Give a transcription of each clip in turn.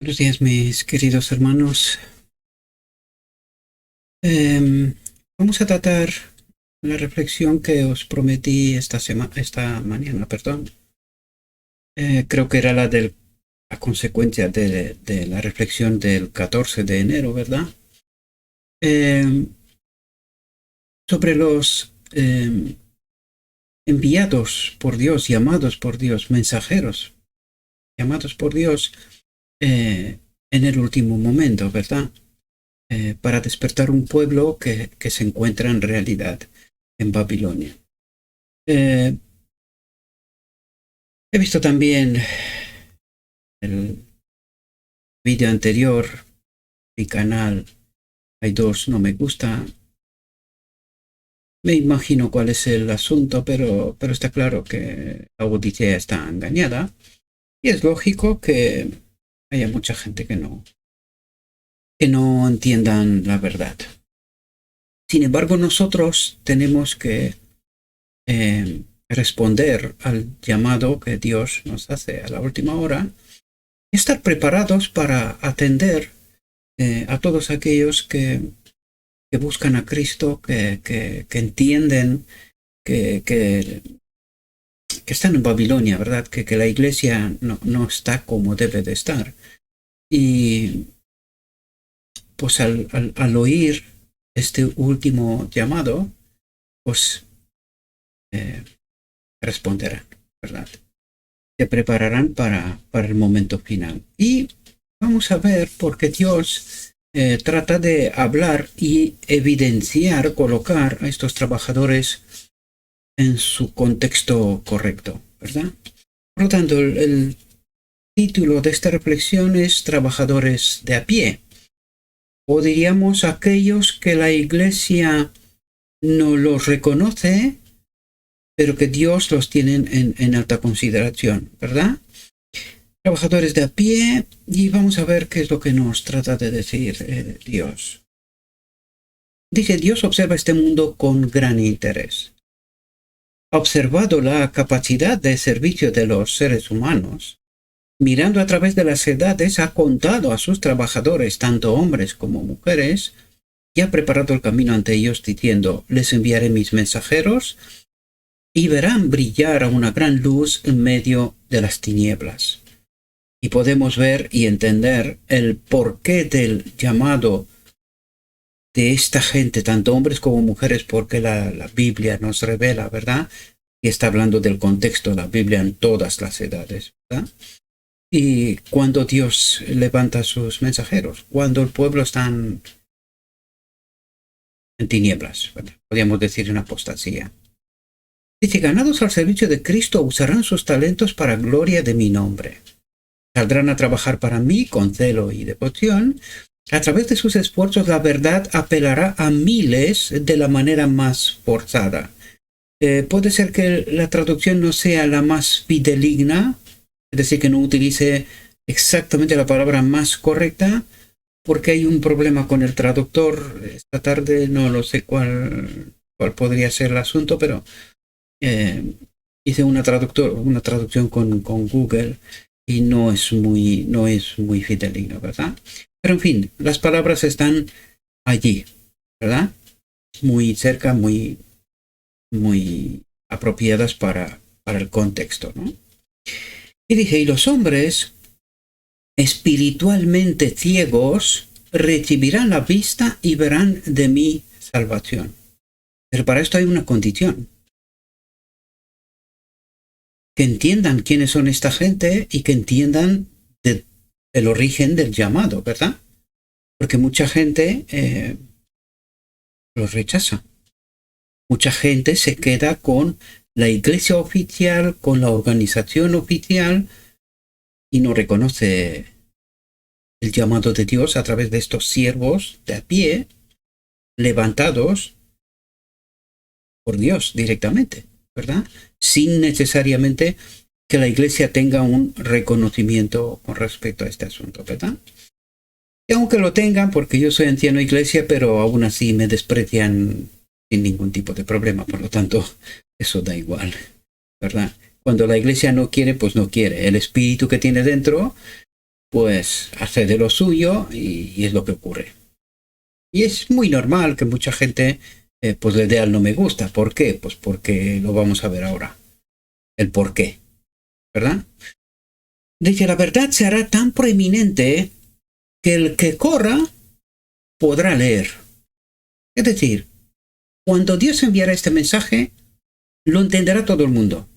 Buenos días, mis queridos hermanos. Vamos a tratar la reflexión que os prometí esta mañana, perdón. Creo que era la consecuencia de la reflexión del 14 de enero, ¿verdad? Sobre los enviados por Dios, llamados por Dios, mensajeros, llamados por Dios en el último momento, ¿verdad? Para despertar un pueblo que se encuentra en realidad en Babilonia. He visto también el vídeo anterior, mi canal, hay dos no me gusta. Me imagino cuál es el asunto, pero está claro que la audiencia está engañada y es lógico que haya mucha gente que no entiendan la verdad. Sin embargo, nosotros tenemos que responder al llamado que Dios nos hace a la última hora y estar preparados para atender a todos aquellos que buscan a Cristo, que entienden que están en Babilonia, ¿verdad? Que la iglesia no está como debe de estar. Y pues al oír este último llamado, pues responderán, ¿verdad? Se prepararán para el momento final. Y vamos a ver por qué Dios trata de hablar y evidenciar, colocar a estos trabajadores en su contexto correcto, ¿verdad? Por lo tanto, el título de esta reflexión es Trabajadores de a pie, o diríamos aquellos que la Iglesia no los reconoce, pero que Dios los tiene en alta consideración, ¿verdad? Trabajadores de a pie, y vamos a ver qué es lo que nos trata de decir Dios. Dice, Dios observa este mundo con gran interés. Ha observado la capacidad de servicio de los seres humanos. Mirando a través de las edades, ha contado a sus trabajadores, tanto hombres como mujeres, y ha preparado el camino ante ellos, diciendo, les enviaré mis mensajeros, y verán brillar una gran luz en medio de las tinieblas. Y podemos ver y entender el porqué del llamado de esta gente, tanto hombres como mujeres, porque la Biblia nos revela, ¿verdad? Y está hablando del contexto de la Biblia en todas las edades, ¿verdad? Y cuando Dios levanta a sus mensajeros, cuando el pueblo está en tinieblas, ¿verdad? Podríamos decir en apostasía. Dice, ganados al servicio de Cristo, usarán sus talentos para gloria de mi nombre. Saldrán a trabajar para mí con celo y devoción. A través de sus esfuerzos, la verdad apelará a miles de la manera más forzada. Puede ser que la traducción no sea la más fidedigna, es decir, que no utilice exactamente la palabra más correcta, porque hay un problema con el traductor. Esta tarde no lo sé cuál podría ser el asunto, pero hice una traducción con Google y no es muy fidedigno, ¿verdad? Pero en fin, las palabras están allí, ¿verdad? Muy cerca, muy apropiadas para el contexto, ¿no? Y dice, y los hombres espiritualmente ciegos recibirán la vista y verán de mi salvación. Pero para esto hay una condición. Que entiendan quiénes son esta gente y que entiendan el origen del llamado, ¿verdad? Porque mucha gente los rechaza. Mucha gente se queda con la iglesia oficial, con la organización oficial y no reconoce el llamado de Dios a través de estos siervos de a pie, levantados por Dios directamente, ¿verdad? Sin necesariamente que la iglesia tenga un reconocimiento con respecto a este asunto, ¿verdad? Y aunque lo tengan, porque yo soy anciano de iglesia, pero aún así me desprecian sin ningún tipo de problema, por lo tanto, eso da igual, ¿verdad? Cuando la iglesia no quiere, pues no quiere. El espíritu que tiene dentro, pues hace de lo suyo y es lo que ocurre. Y es muy normal que mucha gente pues le dé al no me gusta. ¿Por qué? Pues porque lo vamos a ver ahora. El por qué, ¿verdad? Dice, la verdad se hará tan proeminente que el que corra podrá leer. Es decir, cuando Dios enviará este mensaje, lo entenderá todo el mundo.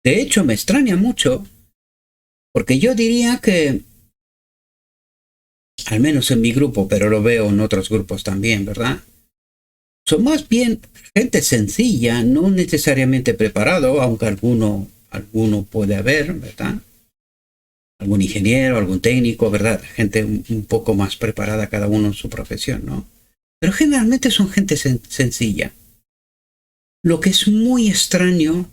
De hecho, me extraña mucho, porque yo diría que, al menos en mi grupo, pero lo veo en otros grupos también, ¿verdad? Son más bien gente sencilla, no necesariamente preparado, aunque alguno puede haber, ¿verdad? Algún ingeniero, algún técnico, ¿verdad? Gente un poco más preparada cada uno en su profesión, ¿no? Pero generalmente son gente sencilla. Lo que es muy extraño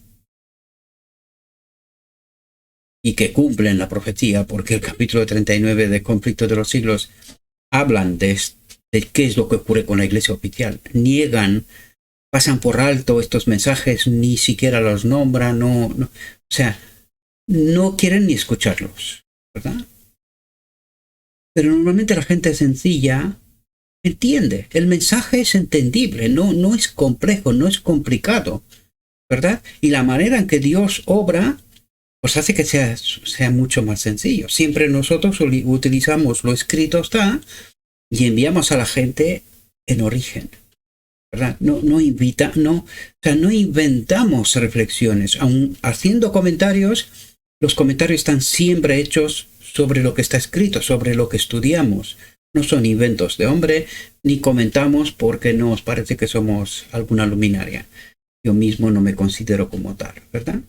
y que cumplen la profecía, porque el capítulo 39 de Conflicto de los Siglos hablan de qué es lo que ocurre con la iglesia oficial. Niegan, pasan por alto estos mensajes, ni siquiera los nombran, o sea, no quieren ni escucharlos, ¿verdad? Pero normalmente la gente sencilla entiende. El mensaje es entendible, no es complejo, no es complicado, ¿verdad? Y la manera en que Dios obra pues hace que sea mucho más sencillo. Siempre nosotros utilizamos lo escrito está y enviamos a la gente en origen, ¿verdad? No inventamos reflexiones. Aun haciendo comentarios, los comentarios están siempre hechos sobre lo que está escrito, sobre lo que estudiamos. No son inventos de hombre, ni comentamos porque nos parece que somos alguna luminaria. Yo mismo no me considero como tal, ¿verdad?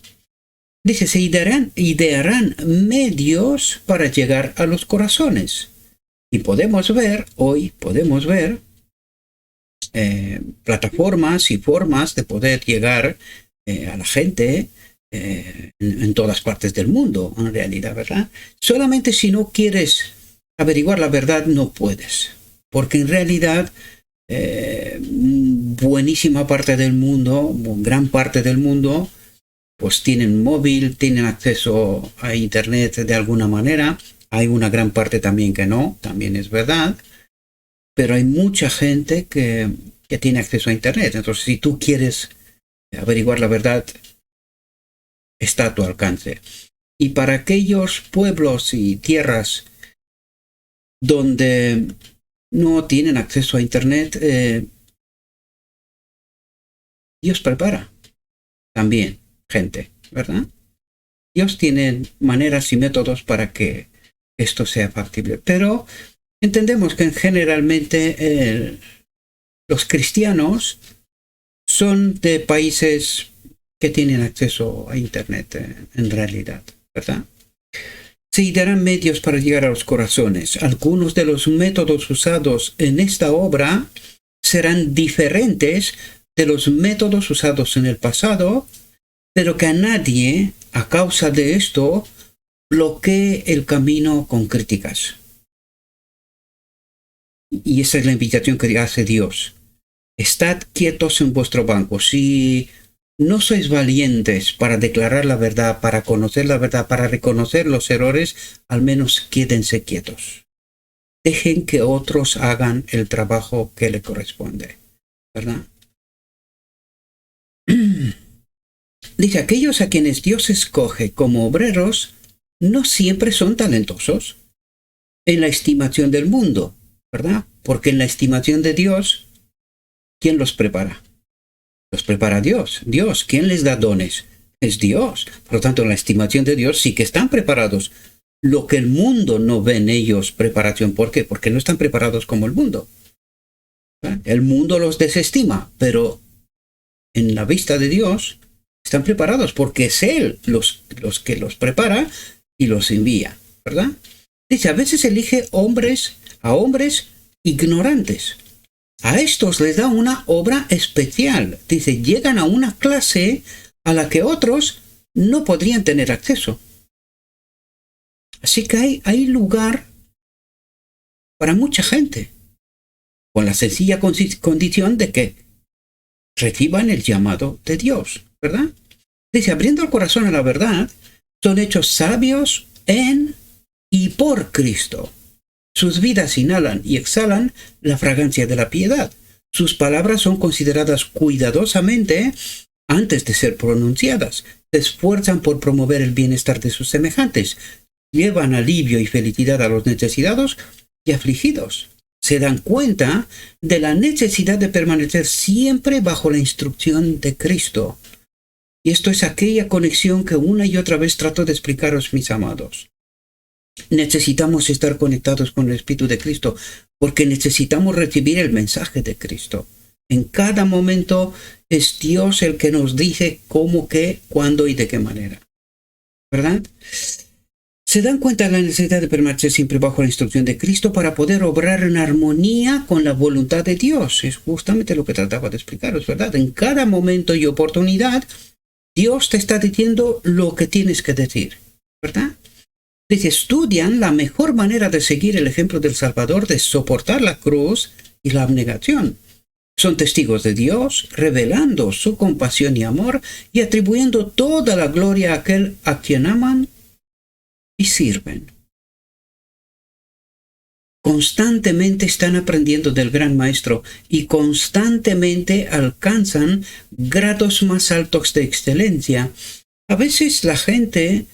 Dice, se idearán medios para llegar a los corazones. Y hoy podemos ver plataformas y formas de poder llegar a la gente en todas partes del mundo, en realidad, ¿verdad? Solamente si no quieres averiguar la verdad, no puedes. Porque en realidad, buenísima parte del mundo, gran parte del mundo, pues tienen móvil, tienen acceso a internet de alguna manera. Hay una gran parte también que no, también es verdad. Pero hay mucha gente que tiene acceso a internet. Entonces, si tú quieres averiguar la verdad, está a tu alcance. Y para aquellos pueblos y tierras donde no tienen acceso a internet, Dios prepara también gente, ¿verdad? Dios tiene maneras y métodos para que esto sea factible. Pero entendemos que generalmente los cristianos son de países que tienen acceso a internet en realidad, ¿verdad? Se darán medios para llegar a los corazones. Algunos de los métodos usados en esta obra serán diferentes de los métodos usados en el pasado, pero que a nadie, a causa de esto, bloquee el camino con críticas. Y esa es la invitación que hace Dios. Estad quietos en vuestro banco. Si no sois valientes para declarar la verdad, para conocer la verdad, para reconocer los errores, al menos quédense quietos. Dejen que otros hagan el trabajo que le corresponde, ¿verdad? Dice, aquellos a quienes Dios escoge como obreros no siempre son talentosos en la estimación del mundo, ¿verdad? Porque en la estimación de Dios, ¿quién los prepara? Los prepara Dios. Dios, ¿quién les da dones? Es Dios. Por lo tanto, en la estimación de Dios sí que están preparados. Lo que el mundo no ve en ellos preparación. ¿Por qué? Porque no están preparados como el mundo. ¿verdad? El mundo los desestima, pero en la vista de Dios están preparados porque es Él los que los prepara y los envía, ¿verdad? Dice, a veces elige a hombres ignorantes. A estos les da una obra especial. Dice, llegan a una clase a la que otros no podrían tener acceso. Así que hay lugar para mucha gente, con la sencilla condición de que reciban el llamado de Dios, ¿verdad? Dice, abriendo el corazón a la verdad, son hechos sabios en y por Cristo. Sus vidas inhalan y exhalan la fragancia de la piedad. Sus palabras son consideradas cuidadosamente antes de ser pronunciadas. Se esfuerzan por promover el bienestar de sus semejantes. Llevan alivio y felicidad a los necesitados y afligidos. Se dan cuenta de la necesidad de permanecer siempre bajo la instrucción de Cristo. Y esto es aquella conexión que una y otra vez trato de explicaros, mis amados. Necesitamos estar conectados con el Espíritu de Cristo porque necesitamos recibir el mensaje de Cristo. En cada momento es Dios el que nos dice cómo, qué, cuándo y de qué manera. ¿Verdad? Se dan cuenta de la necesidad de permanecer siempre bajo la instrucción de Cristo para poder obrar en armonía con la voluntad de Dios. Es justamente lo que trataba de explicaros, ¿verdad? En cada momento y oportunidad, Dios te está diciendo lo que tienes que decir, ¿verdad? Dice, estudian la mejor manera de seguir el ejemplo del Salvador, de soportar la cruz y la abnegación. Son testigos de Dios, revelando su compasión y amor y atribuyendo toda la gloria a aquel a quien aman y sirven. Constantemente están aprendiendo del gran maestro y constantemente alcanzan grados más altos de excelencia. A veces la gente,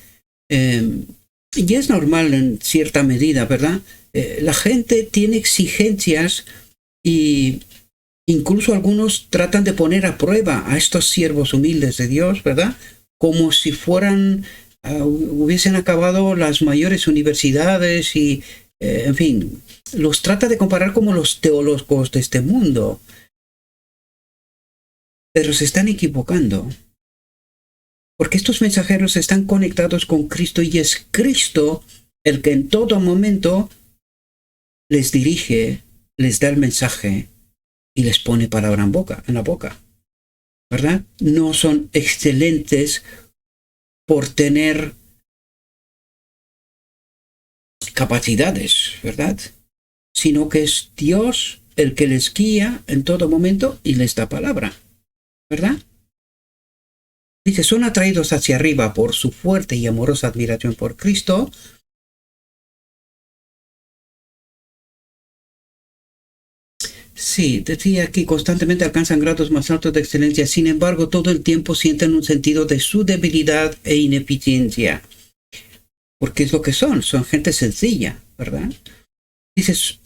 y es normal en cierta medida, ¿verdad? La gente tiene exigencias y incluso algunos tratan de poner a prueba a estos siervos humildes de Dios, ¿verdad? Como si hubiesen acabado las mayores universidades y, en fin, los trata de comparar como los teólogos de este mundo. Pero se están equivocando. Porque estos mensajeros están conectados con Cristo y es Cristo el que en todo momento les dirige, les da el mensaje y les pone palabra en la boca. ¿Verdad? No son excelentes por tener capacidades, ¿verdad? Sino que es Dios el que les guía en todo momento y les da palabra, ¿verdad? Dice, son atraídos hacia arriba por su fuerte y amorosa admiración por Cristo. Sí, decía aquí, constantemente alcanzan grados más altos de excelencia. Sin embargo, todo el tiempo sienten un sentido de su debilidad e ineficiencia. Porque es lo que son gente sencilla, ¿verdad? Dices,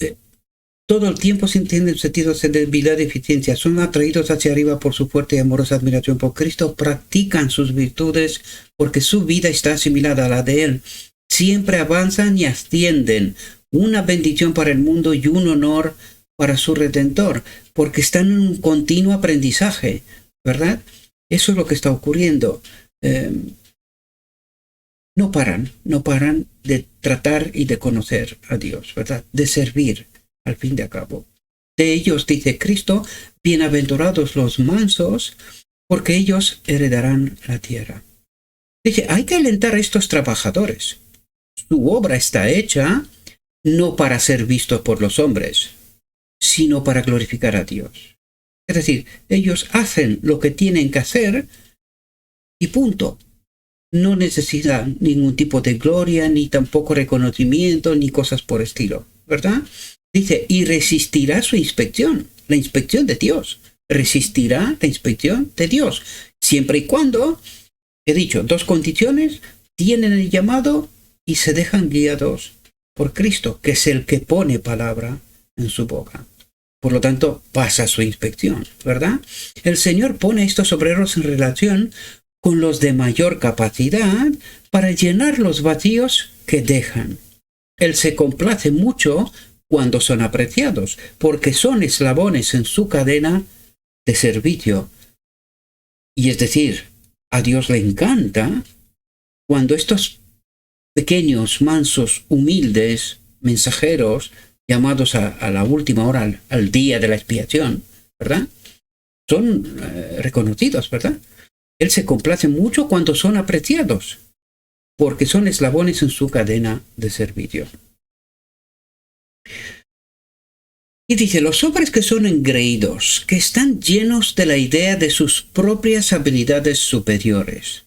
todo el tiempo sienten un sentido de debilidad e ineficiencia. Son atraídos hacia arriba por su fuerte y amorosa admiración por Cristo. Practican sus virtudes porque su vida está asimilada a la de Él. Siempre avanzan y ascienden. Una bendición para el mundo y un honor para su Redentor, porque están en un continuo aprendizaje, ¿verdad? Eso es lo que está ocurriendo. No paran de tratar y de conocer a Dios, ¿verdad? De servir, al fin de cabo. De ellos, dice Cristo, bienaventurados los mansos, porque ellos heredarán la tierra. Dice, hay que alentar a estos trabajadores. Su obra está hecha no para ser visto por los hombres, sino para glorificar a Dios. Es decir, ellos hacen lo que tienen que hacer y punto. No necesitan ningún tipo de gloria, ni tampoco reconocimiento, ni cosas por estilo, ¿verdad? Dice, y resistirá su inspección, la inspección de Dios. Resistirá la inspección de Dios. Siempre y cuando, he dicho, dos condiciones, tienen el llamado y se dejan guiados por Cristo, que es el que pone palabra en su boca. Por lo tanto, pasa su inspección, ¿verdad? El Señor pone a estos obreros en relación con los de mayor capacidad para llenar los vacíos que dejan. Él se complace mucho cuando son apreciados, porque son eslabones en su cadena de servicio. Y es decir, a Dios le encanta cuando estos pequeños, mansos, humildes mensajeros llamados a la última hora, al día de la expiación, ¿verdad? Son reconocidos, ¿verdad? Él se complace mucho cuando son apreciados, porque son eslabones en su cadena de servicio. Y dice, los hombres que son engreídos, que están llenos de la idea de sus propias habilidades superiores,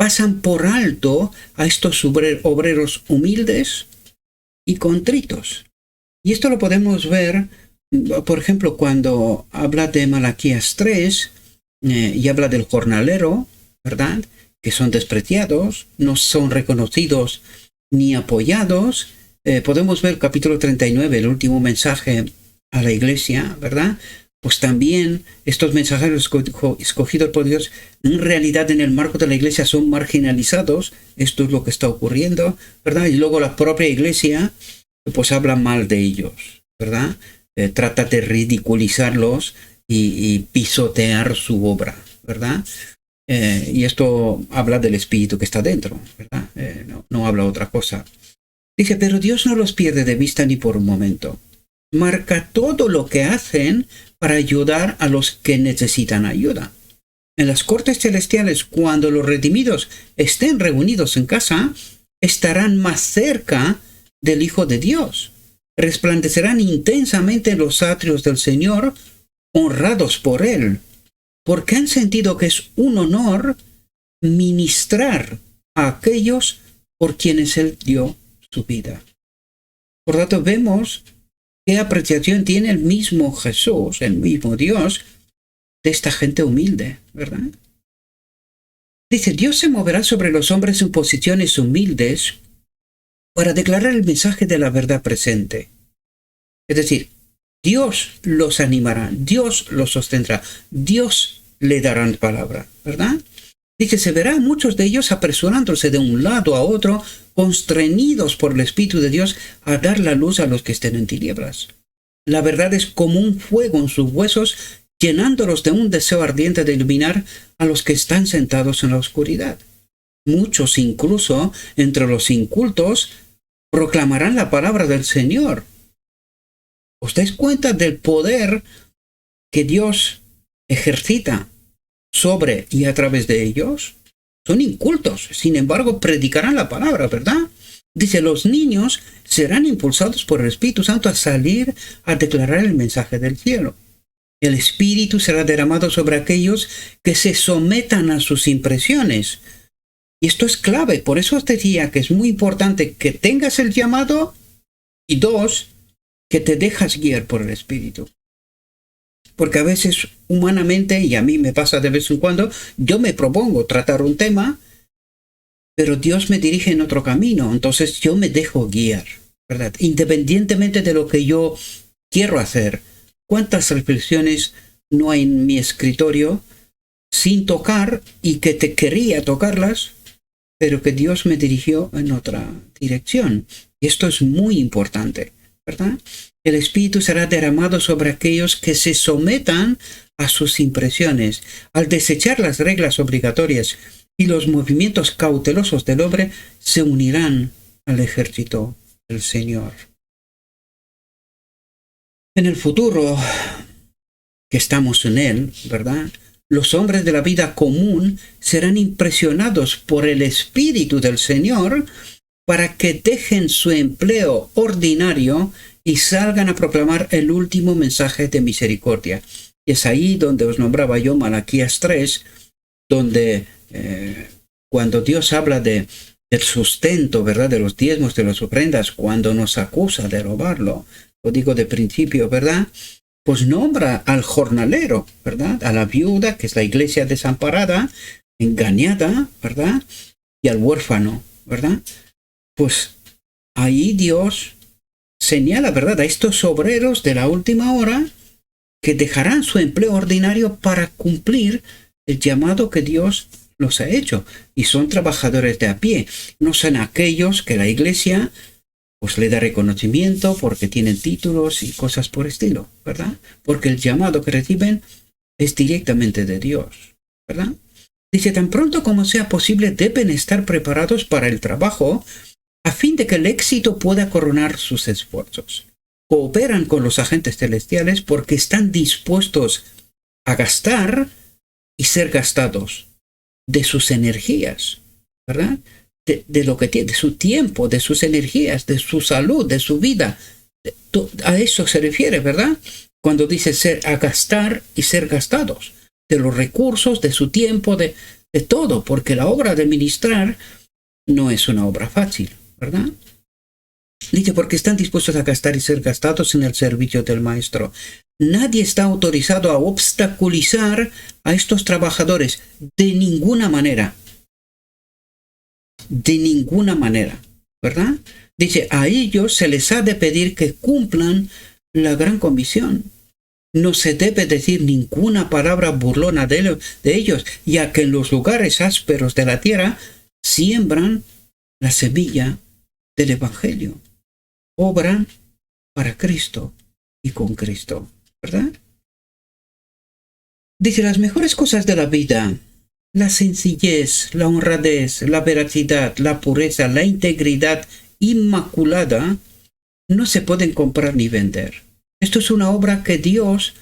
pasan por alto a estos obreros humildes y contritos. Y esto lo podemos ver, por ejemplo, cuando habla de Malaquías 3 y habla del jornalero, ¿verdad? Que son despreciados, no son reconocidos ni apoyados. Podemos ver capítulo 39, el último mensaje a la iglesia, ¿verdad? Pues también estos mensajeros escogidos por Dios, en realidad en el marco de la iglesia son marginalizados. Esto es lo que está ocurriendo, ¿verdad? Y luego la propia iglesia pues habla mal de ellos, ¿verdad? Trata de ridiculizarlos y pisotear su obra, ¿verdad? Y esto habla del espíritu que está dentro, ¿verdad? No habla otra cosa. Dice, pero Dios no los pierde de vista ni por un momento. Marca todo lo que hacen para ayudar a los que necesitan ayuda. En las cortes celestiales, cuando los redimidos estén reunidos en casa, estarán más cerca del Hijo de Dios. Resplandecerán intensamente en los atrios del Señor, honrados por Él, porque han sentido que es un honor ministrar a aquellos por quienes Él dio su vida. Por tanto, vemos qué apreciación tiene el mismo Jesús, el mismo Dios, de esta gente humilde, ¿verdad? Dice, Dios se moverá sobre los hombres en posiciones humildes para declarar el mensaje de la verdad presente. Es decir, Dios los animará, Dios los sostendrá, Dios le dará palabra, ¿verdad? Dice, se verá a muchos de ellos apresurándose de un lado a otro, constreñidos por el Espíritu de Dios a dar la luz a los que estén en tinieblas. La verdad es como un fuego en sus huesos, llenándolos de un deseo ardiente de iluminar a los que están sentados en la oscuridad. Muchos, incluso entre los incultos, proclamarán la palabra del Señor. ¿Os dais cuenta del poder que Dios ejercita sobre y a través de ellos? Son incultos, sin embargo, predicarán la palabra, ¿verdad? Dice, los niños serán impulsados por el Espíritu Santo a salir a declarar el mensaje del cielo. El Espíritu será derramado sobre aquellos que se sometan a sus impresiones. Y esto es clave, por eso os decía que es muy importante que tengas el llamado y dos, que te dejas guiar por el Espíritu. Porque a veces humanamente, y a mí me pasa de vez en cuando, yo me propongo tratar un tema, pero Dios me dirige en otro camino, entonces yo me dejo guiar, ¿verdad? Independientemente de lo que yo quiero hacer. ¿Cuántas reflexiones no hay en mi escritorio sin tocar y que te quería tocarlas, pero que Dios me dirigió en otra dirección? Y esto es muy importante, ¿verdad? El Espíritu será derramado sobre aquellos que se sometan a sus impresiones. Al desechar las reglas obligatorias y los movimientos cautelosos del hombre, se unirán al ejército del Señor. En el futuro, que estamos en él, ¿verdad? Los hombres de la vida común serán impresionados por el Espíritu del Señor para que dejen su empleo ordinario y salgan a proclamar el último mensaje de misericordia. Y es ahí donde os nombraba yo Malaquías 3, donde cuando Dios habla del sustento, ¿verdad? De los diezmos, de las ofrendas, cuando nos acusa de robarlo, lo digo de principio, ¿verdad? Pues nombra al jornalero, ¿verdad? A la viuda, que es la iglesia desamparada, engañada, ¿verdad? Y al huérfano, ¿verdad? Pues ahí Dios señala, ¿verdad?, a estos obreros de la última hora que dejarán su empleo ordinario para cumplir el llamado que Dios los ha hecho. Y son trabajadores de a pie, no son aquellos que la iglesia pues le da reconocimiento porque tienen títulos y cosas por estilo, ¿verdad? Porque el llamado que reciben es directamente de Dios, ¿verdad? Dice, tan pronto como sea posible deben estar preparados para el trabajo a fin de que el éxito pueda coronar sus esfuerzos. Cooperan con los agentes celestiales porque están dispuestos a gastar y ser gastados de sus energías, ¿verdad? De lo que tiene, de su tiempo, de sus energías, de su salud, de su vida. A eso se refiere, ¿verdad? Cuando dice a gastar y ser gastados, de los recursos, de su tiempo, de de todo, porque la obra de ministrar no es una obra fácil, ¿verdad? Dice, porque están dispuestos a gastar y ser gastados en el servicio del maestro. Nadie está autorizado a obstaculizar a estos trabajadores de ninguna manera. De ninguna manera, ¿verdad? Dice, a ellos se les ha de pedir que cumplan la gran comisión. No se debe decir ninguna palabra burlona de ellos, ya que en los lugares ásperos de la tierra siembran la semilla del Evangelio. Obran para Cristo y con Cristo, ¿verdad? Dice, las mejores cosas de la vida, la sencillez, la honradez, la veracidad, la pureza, la integridad inmaculada, no se pueden comprar ni vender. Esto es una obra que Dios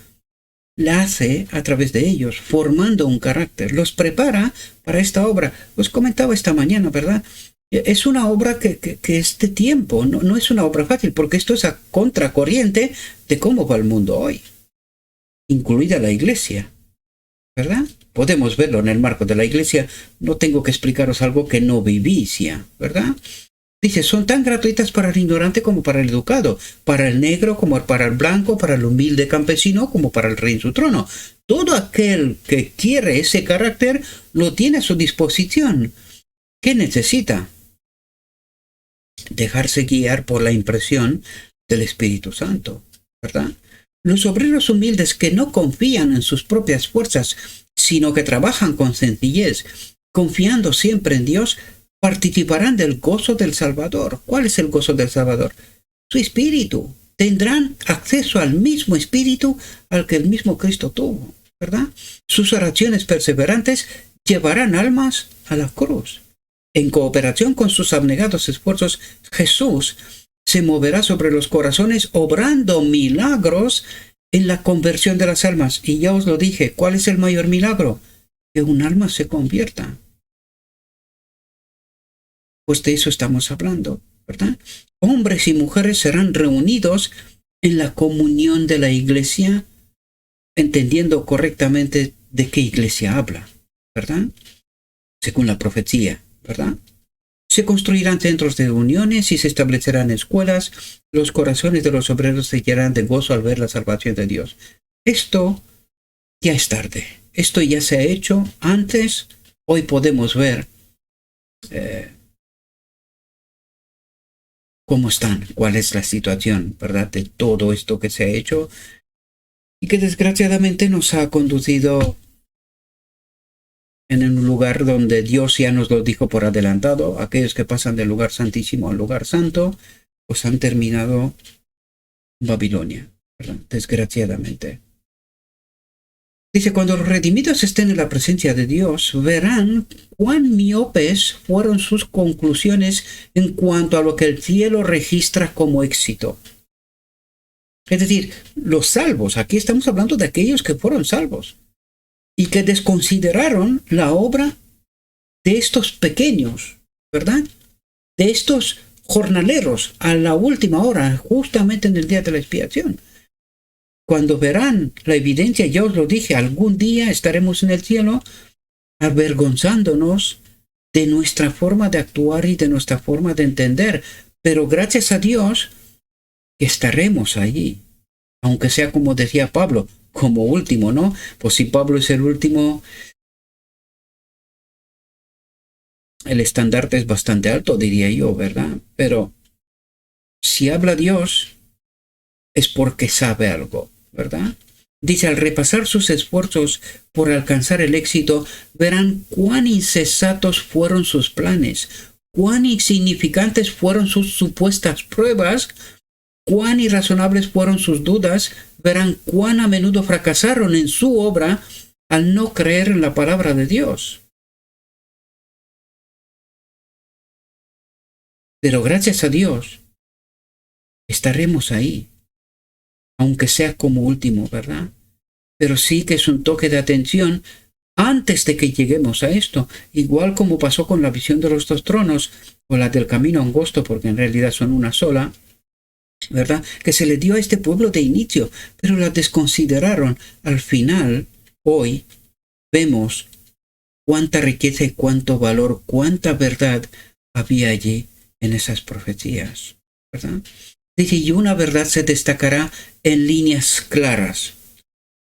la hace a través de ellos, formando un carácter. Los prepara para esta obra. Os comentaba esta mañana, ¿verdad? Es una obra que es de tiempo, no es una obra fácil, porque esto es a contracorriente de cómo va el mundo hoy, incluida la iglesia, ¿verdad? Podemos verlo en el marco de la iglesia, no tengo que explicaros algo que no vivís ya, ¿verdad? Dice, son tan gratuitas para el ignorante como para el educado, para el negro como para el blanco, para el humilde campesino como para el rey en su trono. Todo aquel que quiere ese carácter lo tiene a su disposición. ¿Qué necesita? Dejarse guiar por la impresión del Espíritu Santo, ¿verdad? Los obreros humildes que no confían en sus propias fuerzas, sino que trabajan con sencillez, confiando siempre en Dios, participarán del gozo del Salvador. ¿Cuál es el gozo del Salvador? Su Espíritu. Tendrán acceso al mismo Espíritu al que el mismo Cristo tuvo, ¿verdad? Sus oraciones perseverantes llevarán almas a la cruz. En cooperación con sus abnegados esfuerzos, Jesús se moverá sobre los corazones obrando milagros en la conversión de las almas. Y ya os lo dije, ¿cuál es el mayor milagro? Que un alma se convierta. Pues de eso estamos hablando, ¿verdad? Hombres y mujeres serán reunidos en la comunión de la iglesia, entendiendo correctamente de qué iglesia habla, ¿verdad? Según la profecía, ¿verdad? Se construirán centros de reuniones y se establecerán escuelas. Los corazones de los obreros se llenarán de gozo al ver la salvación de Dios. Esto ya es tarde. Esto ya se ha hecho antes. Hoy podemos ver cómo están, cuál es la situación, ¿verdad? De todo esto que se ha hecho y que desgraciadamente nos ha conducido en un lugar donde Dios ya nos lo dijo por adelantado. Aquellos que pasan del lugar santísimo al lugar santo, pues han terminado en Babilonia, ¿verdad? Desgraciadamente. Dice, cuando los redimidos estén en la presencia de Dios, verán cuán miopes fueron sus conclusiones en cuanto a lo que el cielo registra como éxito. Es decir, los salvos, aquí estamos hablando de aquellos que fueron salvos y que desconsideraron la obra de estos pequeños, ¿verdad? De estos jornaleros a la última hora, justamente en el día de la expiación. Cuando verán la evidencia, ya os lo dije, algún día estaremos en el cielo avergonzándonos de nuestra forma de actuar y de nuestra forma de entender. Pero gracias a Dios que estaremos allí. Aunque sea como decía Pablo, como último, ¿no? Pues si Pablo es el último, el estandarte es bastante alto, diría yo, ¿verdad? Pero si habla Dios, es porque sabe algo, ¿verdad? Dice, al repasar sus esfuerzos por alcanzar el éxito, verán cuán insensatos fueron sus planes, cuán insignificantes fueron sus supuestas pruebas, cuán irrazonables fueron sus dudas, verán cuán a menudo fracasaron en su obra al no creer en la palabra de Dios. Pero gracias a Dios, estaremos ahí, aunque sea como último, ¿verdad? Pero sí que es un toque de atención antes de que lleguemos a esto, igual como pasó con la visión de los dos tronos o la del camino angosto, porque en realidad son una sola, ¿verdad? Que se le dio a este pueblo de inicio, pero la desconsideraron. Al final, hoy, vemos cuánta riqueza y cuánto valor, cuánta verdad había allí en esas profecías, ¿verdad? Dice, y una verdad se destacará en líneas claras.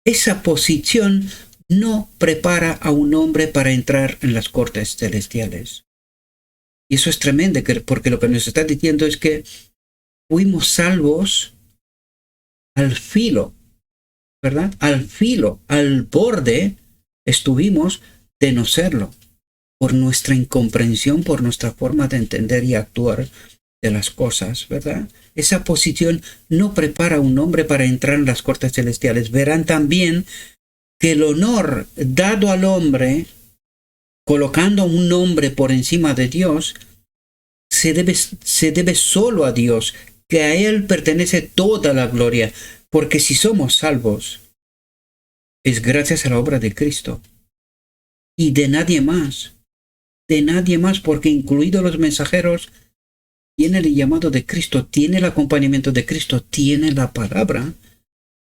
Esa posición no prepara a un hombre para entrar en las cortes celestiales. Y eso es tremendo, porque lo que nos está diciendo es que fuimos salvos al filo, ¿verdad? Al filo, al borde, estuvimos de no serlo, por nuestra incomprensión, por nuestra forma de entender y actuar de las cosas, ¿verdad? Esa posición no prepara a un hombre para entrar en las cortes celestiales. Verán también que el honor dado al hombre, colocando a un hombre por encima de Dios, se debe solo a Dios, que a Él pertenece toda la gloria, porque si somos salvos, es gracias a la obra de Cristo y de nadie más, porque incluidos los mensajeros, tiene el llamado de Cristo, tiene el acompañamiento de Cristo, tiene la palabra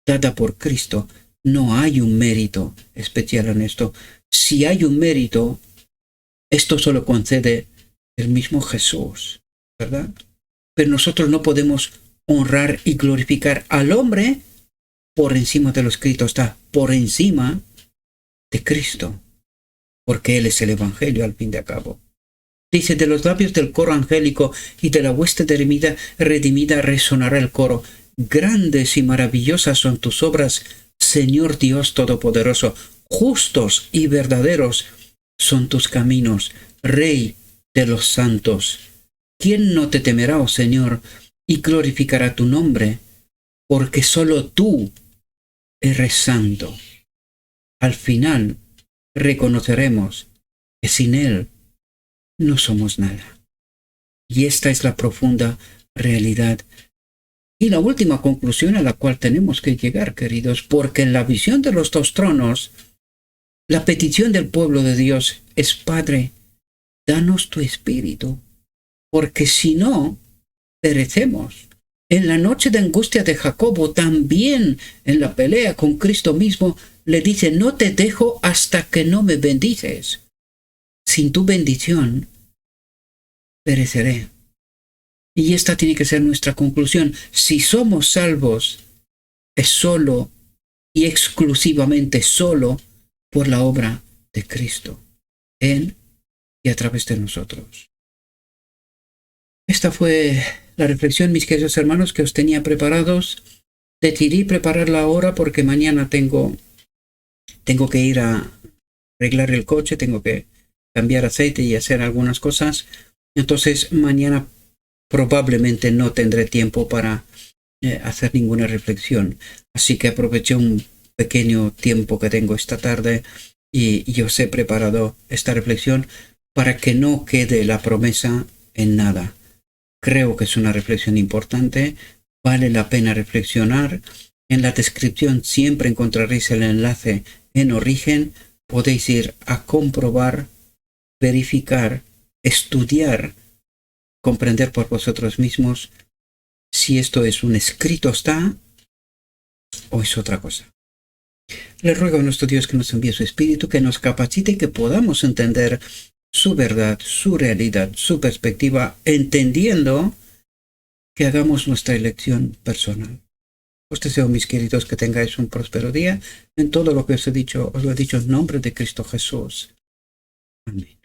dada por Cristo. No hay un mérito especial en esto. Si hay un mérito, esto solo concede el mismo Jesús, ¿verdad? Pero nosotros no podemos honrar y glorificar al hombre por encima de lo escrito. Está por encima de Cristo, porque Él es el Evangelio al fin de cabo. Dice, de los labios del coro angélico y de la hueste redimida resonará el coro. Grandes y maravillosas son tus obras, Señor Dios Todopoderoso. Justos y verdaderos son tus caminos, Rey de los santos. ¿Quién no te temerá, oh Señor, y glorificará tu nombre? Porque solo tú eres santo. Al final reconoceremos que sin Él no somos nada. Y esta es la profunda realidad. Y la última conclusión a la cual tenemos que llegar, queridos, porque en la visión de los dos tronos, la petición del pueblo de Dios es, Padre, danos tu espíritu, porque si no, perecemos. En la noche de angustia de Jacobo, también en la pelea con Cristo mismo, le dice, no te dejo hasta que no me bendices. Sin tu bendición, pereceré. Y esta tiene que ser nuestra conclusión. Si somos salvos, es solo y exclusivamente solo por la obra de Cristo, en y a través de nosotros. Esta fue la reflexión, mis queridos hermanos, que os tenía preparados. Decidí prepararla ahora porque mañana tengo que ir a arreglar el coche, tengo que cambiar aceite y hacer algunas cosas. Entonces mañana probablemente no tendré tiempo para hacer ninguna reflexión. Así que aproveché un pequeño tiempo que tengo esta tarde y os he preparado esta reflexión para que no quede la promesa en nada. Creo que es una reflexión importante, vale la pena reflexionar. En la descripción siempre encontraréis el enlace en origen. Podéis ir a comprobar, verificar, estudiar, comprender por vosotros mismos si esto es un escrito está o es otra cosa. Le ruego a nuestro Dios que nos envíe su Espíritu, que nos capacite y que podamos entender su verdad, su realidad, su perspectiva, entendiendo que hagamos nuestra elección personal. Os deseo, mis queridos, que tengáis un próspero día. En todo lo que os lo he dicho en nombre de Cristo Jesús. Amén.